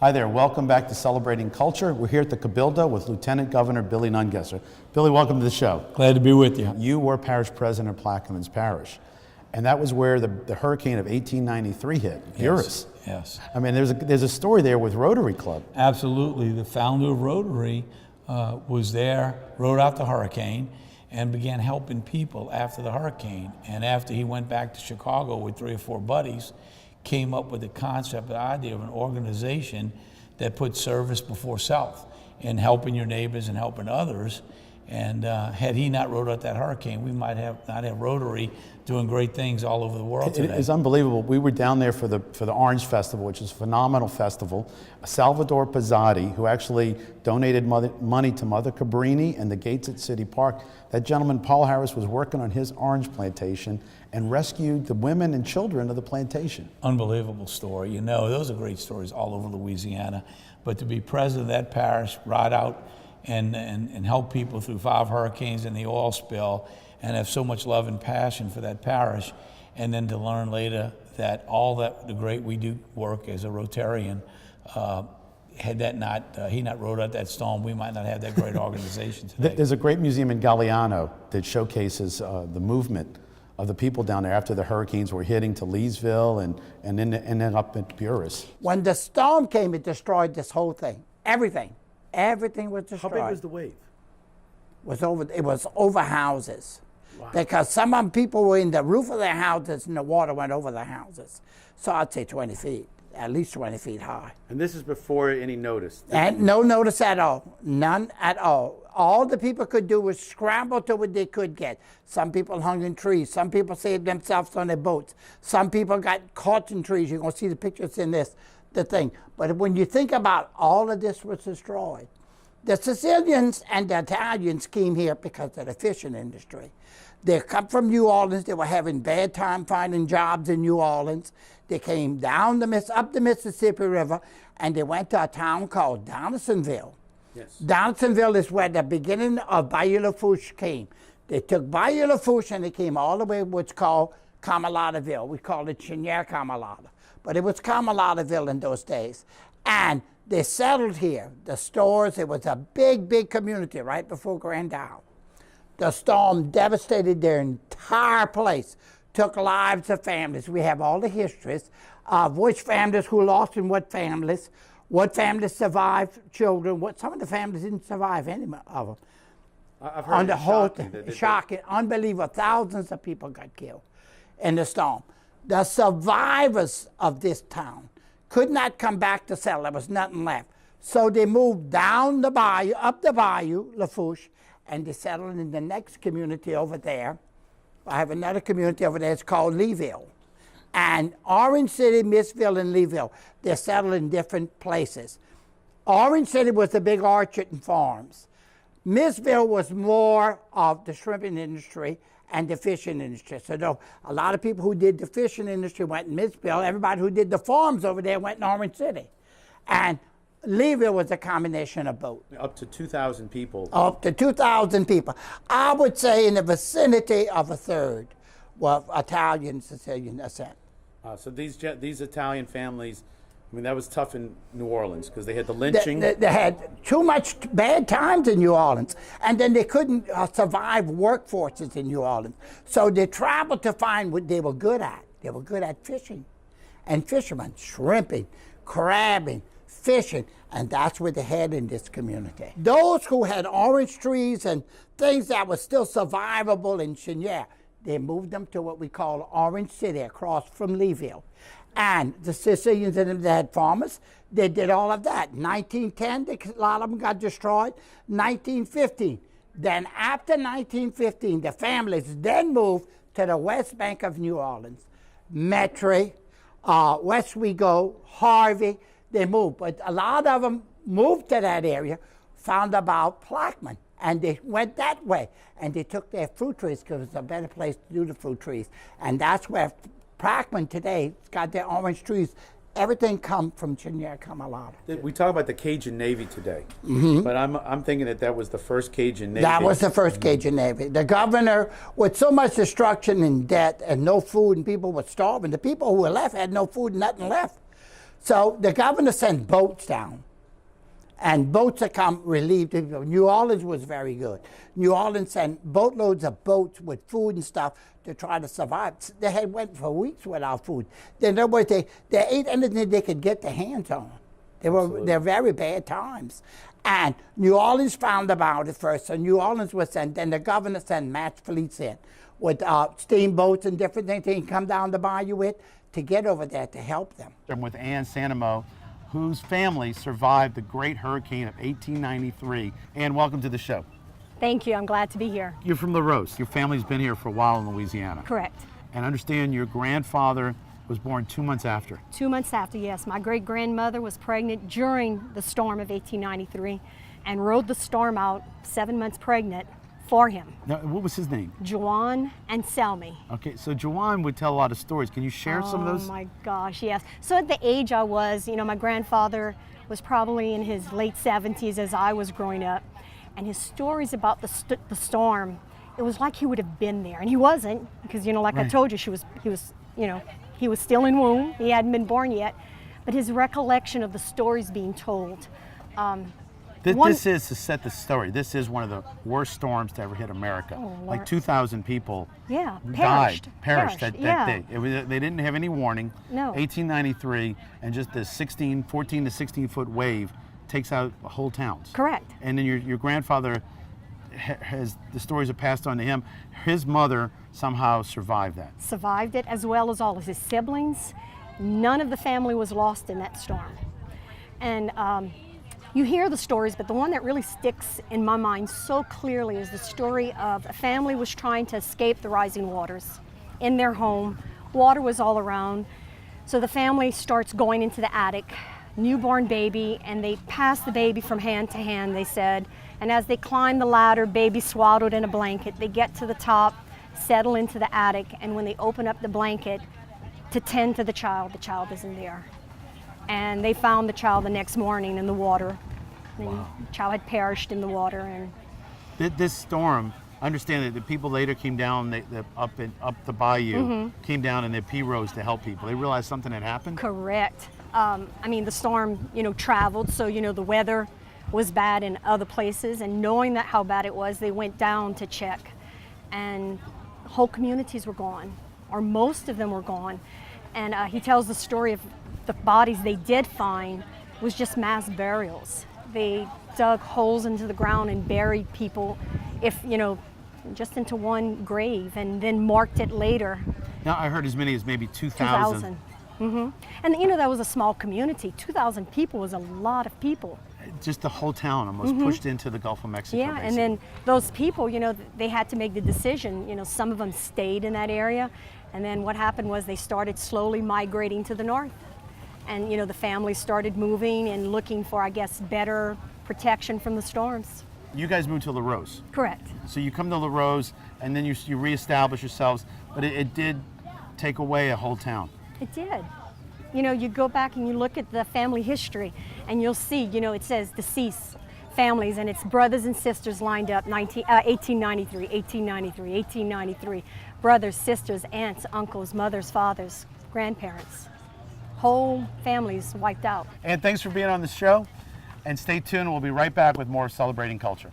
Hi there, welcome back to Celebrating Culture. We're here at the Cabildo with Lieutenant Governor Billy Nungesser. Billy, welcome to the show. Glad to be with you. You were parish president of Plaquemines Parish, and that was where the hurricane of 1893 hit, Urus. Yes. I mean, there's a story there with Rotary Club. Absolutely. The founder of Rotary was there, rode out the hurricane, and began helping people after the hurricane. And after he went back to Chicago with 3 or 4 buddies, came up with the concept, the idea of an organization that puts service before self in helping your neighbors and helping others. And had he not rode out that hurricane, we might not have Rotary doing great things all over the world today. It's unbelievable. We were down there for the Orange Festival, which is a phenomenal festival. Salvadore Pizzati, who actually donated money to Mother Cabrini and the Gates at City Park. That gentleman, Paul Harris, was working on his orange plantation and rescued the women and children of the plantation. Unbelievable story. You know, those are great stories all over Louisiana. But to be president of that parish, ride out and help people through 5 hurricanes and the oil spill, and have so much love and passion for that parish, and then to learn later that all that the great we do work as a Rotarian, had that not he not rode out that storm, we might not have that great organization today. There's a great museum in Galliano that showcases the movement of the people down there after the hurricanes were hitting to Leesville and then up at Urus. When the storm came, it destroyed this whole thing. Everything was destroyed. How big was the wave? It was over houses. Wow. Because some of the people were in the roof of their houses and the water went over the houses. So I'd say 20 feet, at least 20 feet high. And this is before any notice? And no notice at all, none at all. All the people could do was scramble to what they could get. Some people hung in trees. Some people saved themselves on their boats. Some people got caught in trees. You're going to see the pictures in the thing. But when you think about all of this was destroyed, the Sicilians and the Italians came here because of the fishing industry. They come from New Orleans. They were having bad time finding jobs in New Orleans. They came down up the Mississippi River, and they went to a town called Donaldsonville. Yes. Donaldsonville is where the beginning of Bayou Lafourche came. They took Bayou Lafourche and they came all the way to what's called Caminadaville. We call it Chiquet Caminada, but it was Caminadaville in those days. And they settled here. The stores, it was a big, big community right before Grand Isle. The storm devastated their entire place, took lives of families. We have all the histories of which families who lost and what families survived children, some of the families didn't survive any of them. I've heard the whole shocking. Shocking, unbelievable. Thousands of people got killed in the storm. The survivors of this town could not come back to settle. There was nothing left. So they moved down the bayou, up the bayou, Lafourche, and they settled in the next community over there. I have another community over there, it's called Leeville. And Orange City, Missville, and Leeville, they're settled in different places. Orange City was the big orchard and farms. Missville was more of the shrimping industry and the fishing industry. So a lot of people who did the fishing industry went in Missville. Everybody who did the farms over there went in Orange City. And Leeville was a combination of both. Up to 2,000 people. Up to 2,000 people. I would say in the vicinity of a third were Italian, Sicilian descent. So these Italian families, I mean, that was tough in New Orleans because they had the lynching. They had too much bad times in New Orleans, and then they couldn't survive workforces in New Orleans. So they traveled to find what they were good at. They were good at fishing and fishermen, shrimping, crabbing, fishing, and that's where they had in this community. Those who had orange trees and things that were still survivable in Chiquet, they moved them to what we call Orange City across from Leeville. And the Sicilians and them that had farmers, they did all of that. 1910, a lot of them got destroyed. 1915. Then after 1915, the families then moved to the west bank of New Orleans. Metairie, West Wego, Harvey, they moved. But a lot of them moved to that area, found about Plaquemines, and they went that way. And they took their fruit trees because it was a better place to do the fruit trees. And that's where Plaquemines today has got their orange trees. Everything come from Chiquet Caminada. We talk about the Cajun Navy today, but I'm thinking that was the first Cajun Navy. That was the first Cajun Navy. The governor, with so much destruction and debt and no food and people were starving, the people who were left had no food and nothing left. So the governor sent boats down, and boats to come relieve the people. New Orleans was very good. New Orleans sent boatloads of boats with food and stuff to try to survive. They had went for weeks without food. Then they ate anything they could get their hands on. They're very bad times. And New Orleans found about it first, so New Orleans was sent, then the governor sent match fleets in with steamboats and different things they can come down the bayou with to get over there to help them. I'm with Ann Sanamo, whose family survived the Great Hurricane of 1893. Ann, welcome to the show. Thank you. I'm glad to be here. You're from La Rose. Your family's been here for a while in Louisiana. Correct. And I understand your grandfather was born 2 months after. 2 months after, yes. My great-grandmother was pregnant during the storm of 1893 and rode the storm out 7 months pregnant for him. Now, what was his name? Juan and Selmy. Okay, so Juan would tell a lot of stories. Can you share some of those? Oh my gosh, yes. So at the age I was, my grandfather was probably in his late 70s as I was growing up. And his stories about the storm, it was like he would have been there. And he wasn't, because, like I told you, he was still in womb. He hadn't been born yet. But his recollection of the stories being told. This is, to set the story, this is one of the worst storms to ever hit America. Oh, like 2,000 people perished that yeah. day. They didn't have any warning. No. 1893, and just this 14 to 16 foot wave takes out whole towns. Correct. And then your grandfather has, the stories are passed on to him. His mother somehow survived that. Survived it, as well as all of his siblings. None of the family was lost in that storm. And you hear the stories, but the one that really sticks in my mind so clearly is the story of a family was trying to escape the rising waters in their home. Water was all around. So the family starts going into the attic, newborn baby, and they pass the baby from hand to hand, they said. And as they climb the ladder, baby swaddled in a blanket, they get to the top, settle into the attic, and when they open up the blanket to tend to the child isn't there. And they found the child the next morning in the water. Wow. The child had perished in the water. And this storm, I understand that the people later came down, up the bayou, came down in their pirogues to help people. They realized something had happened? Correct. The storm, traveled, so, the weather was bad in other places, and knowing that how bad it was, they went down to check. And whole communities were gone, or most of them were gone. And he tells the story of the bodies they did find was just mass burials. They dug holes into the ground and buried people, just into one grave, and then marked it later. Now I heard as many as maybe 2,000. Mm-hmm. And that was a small community. 2,000 people was a lot of people. Just the whole town almost pushed into the Gulf of Mexico. Yeah, basically. and then those people, they had to make the decision. Some of them stayed in that area, and then what happened was they started slowly migrating to the north. And the families started moving and looking for, I guess, better protection from the storms. You guys moved to La Rose. Correct. So you come to La Rose, and then you reestablish yourselves, but it did take away a whole town. It did. You go back and you look at the family history, and you'll see, it says deceased families, and it's brothers and sisters lined up, 1893, 1893, 1893. Brothers, sisters, aunts, uncles, mothers, fathers, grandparents. Whole families wiped out. And thanks for being on the show, and stay tuned. We'll be right back with more Celebrating Culture.